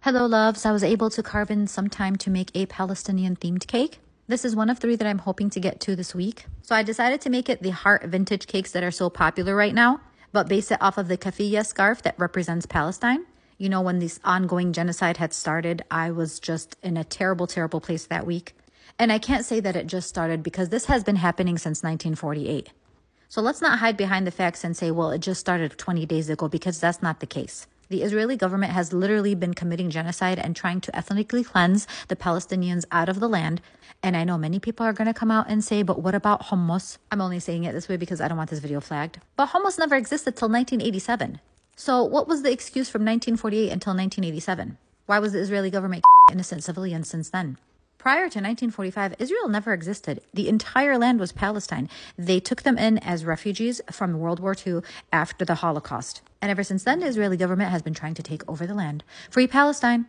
Hello loves, I was able to carve in some time to make a Palestinian themed cake. This is one of 3 that I'm hoping to get to this week. So I decided to make it the heart vintage cakes that are so popular right now, but base it off of the kafiyeh scarf that represents Palestine. You know, when this ongoing genocide had started, I was just in a terrible, terrible place that week. And I can't say that it just started because this has been happening since 1948. So let's not hide behind the facts and say, well, it just started 20 days ago, because that's not the case. The Israeli government has literally been committing genocide and trying to ethnically cleanse the Palestinians out of the land. And I know many people are going to come out and say, but what about hummus? I'm only saying it this way because I don't want this video flagged. But hummus never existed till 1987. So what was the excuse from 1948 until 1987? Why was the Israeli government innocent civilians since then? Prior to 1945, Israel never existed. The entire land was Palestine. They took them in as refugees from World War II after the Holocaust. And ever since then, the Israeli government has been trying to take over the land. Free Palestine!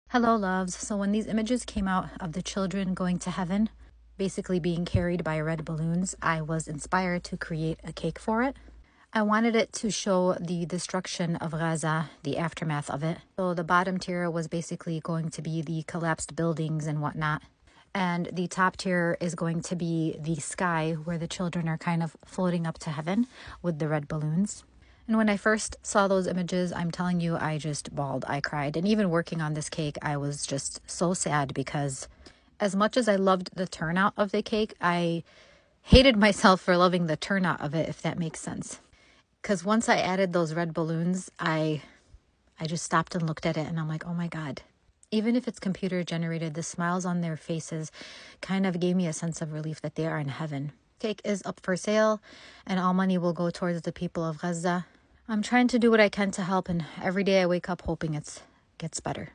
Hello, loves. So when these images came out of the children going to heaven, basically being carried by red balloons, I was inspired to create a cake for it. I wanted it to show the destruction of Gaza, the aftermath of it. So the bottom tier was basically going to be the collapsed buildings and whatnot. And the top tier is going to be the sky, where the children are kind of floating up to heaven with the red balloons. And when I first saw those images, I'm telling you, I just bawled, I cried. And even working on this cake, I was just so sad because as much as I loved the turnout of the cake, I hated myself for loving the turnout of it, if that makes sense. Because once I added those red balloons, I just stopped and looked at it and I'm like, oh my God. Even if it's computer generated, the smiles on their faces kind of gave me a sense of relief that they are in heaven. Cake is up for sale and all money will go towards the people of Gaza. I'm trying to do what I can to help, and every day I wake up hoping it gets better.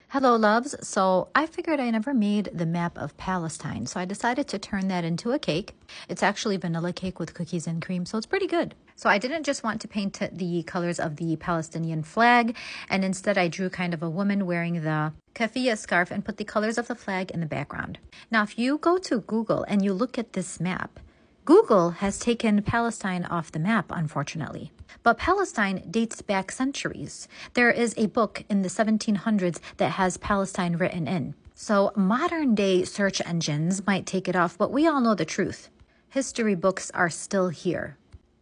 Hello loves, so I figured I never made the map of Palestine, so I decided to turn that into a cake. It's actually vanilla cake with cookies and cream, so it's pretty good. So I didn't just want to paint the colors of the Palestinian flag, and instead I drew kind of a woman wearing the kafiyeh scarf and put the colors of the flag in the background. Now if you go to Google and you look at this map, Google has taken Palestine off the map, unfortunately. But Palestine dates back centuries. There is a book in the 1700s that has Palestine written in. So modern day search engines might take it off, but we all know the truth. History books are still here.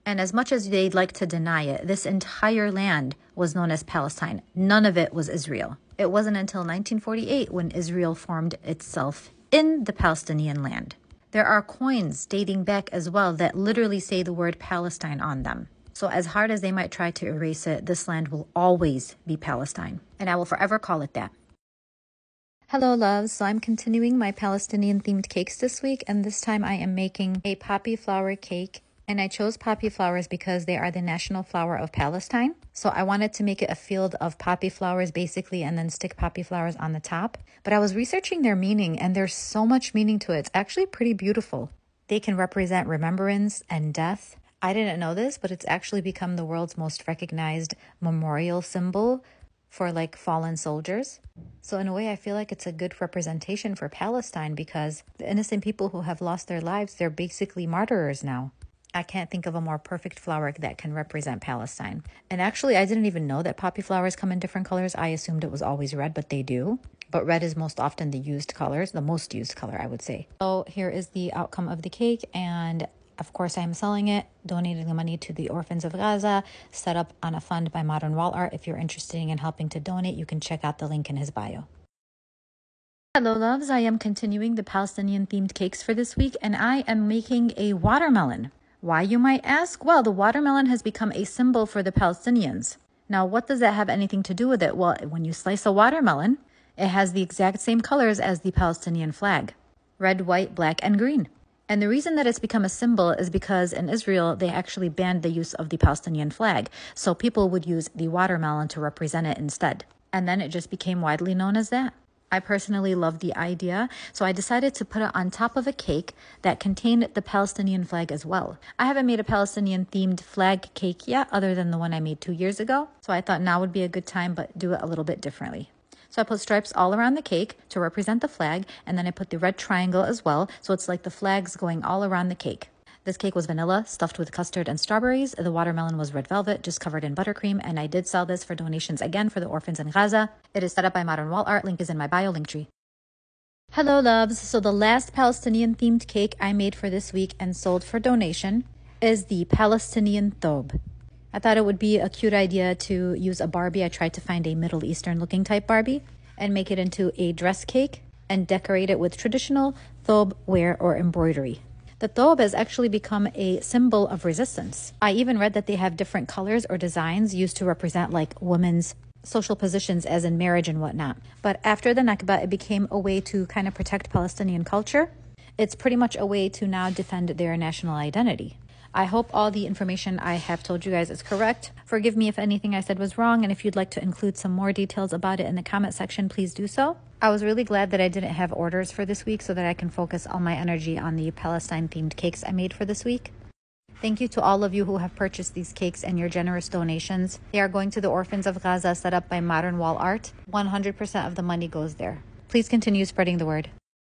And as much as they'd like to deny it, this entire land was known as Palestine. None of it was Israel. It wasn't until 1948 when Israel formed itself in the Palestinian land. There are coins dating back as well that literally say the word Palestine on them. So as hard as they might try to erase it, this land will always be Palestine. And I will forever call it that. Hello loves, so I'm continuing my Palestinian themed cakes this week, and this time I am making a poppy flower cake. And I chose poppy flowers because they are the national flower of Palestine. So I wanted to make it a field of poppy flowers basically, and then stick poppy flowers on the top. But I was researching their meaning, and there's so much meaning to it. It's actually pretty beautiful. They can represent remembrance and death. I didn't know this, but it's actually become the world's most recognized memorial symbol for like fallen soldiers. So in a way, I feel like it's a good representation for Palestine because the innocent people who have lost their lives, they're basically martyrs now. I can't think of a more perfect flower that can represent Palestine. And actually, I didn't even know that poppy flowers come in different colors. I assumed it was always red, but they do. But red is most often the used colors, the most used color, I would say. So here is the outcome of the cake. And of course, I'm selling it, donating the money to the orphans of Gaza, set up on a fund by Modern Wall Art. If you're interested in helping to donate, you can check out the link in his bio. Hello loves, I am continuing the Palestinian themed cakes for this week, and I am making a watermelon. Why, you might ask? Well, the watermelon has become a symbol for the Palestinians. Now, what does that have anything to do with it? Well, when you slice a watermelon, it has the exact same colors as the Palestinian flag. Red, white, black, and green. And the reason that it's become a symbol is because in Israel, they actually banned the use of the Palestinian flag. So people would use the watermelon to represent it instead. And then it just became widely known as that. I personally love the idea, so I decided to put it on top of a cake that contained the Palestinian flag as well. I haven't made a Palestinian themed flag cake yet, other than the one I made 2 years ago. So I thought now would be a good time, but do it a little bit differently. So I put stripes all around the cake to represent the flag, and then I put the red triangle as well, so it's like the flags going all around the cake. This cake was vanilla, stuffed with custard and strawberries. The watermelon was red velvet, just covered in buttercream, and I did sell this for donations again for the orphans in Gaza. It is set up by Modern Wall Art. Link is in my bio Linktree. Hello loves, so the last Palestinian themed cake I made for this week and sold for donation is the Palestinian thobe. I thought it would be a cute idea to use a Barbie. I tried to find a Middle Eastern looking type Barbie and make it into a dress cake and decorate it with traditional thobe wear or embroidery. The thobe has actually become a symbol of resistance. I even read that they have different colors or designs used to represent like women's social positions as in marriage and whatnot. But after the Nakba, it became a way to kind of protect Palestinian culture. It's pretty much a way to now defend their national identity. I hope all the information I have told you guys is correct. Forgive me if anything I said was wrong, and if you'd like to include some more details about it in the comment section, please do so. I was really glad that I didn't have orders for this week so that I can focus all my energy on the Palestine themed cakes I made for this week. Thank you to all of you who have purchased these cakes and your generous donations. They are going to the orphans of Gaza set up by Modern Wall Art. 100% of the money goes there. Please continue spreading the word.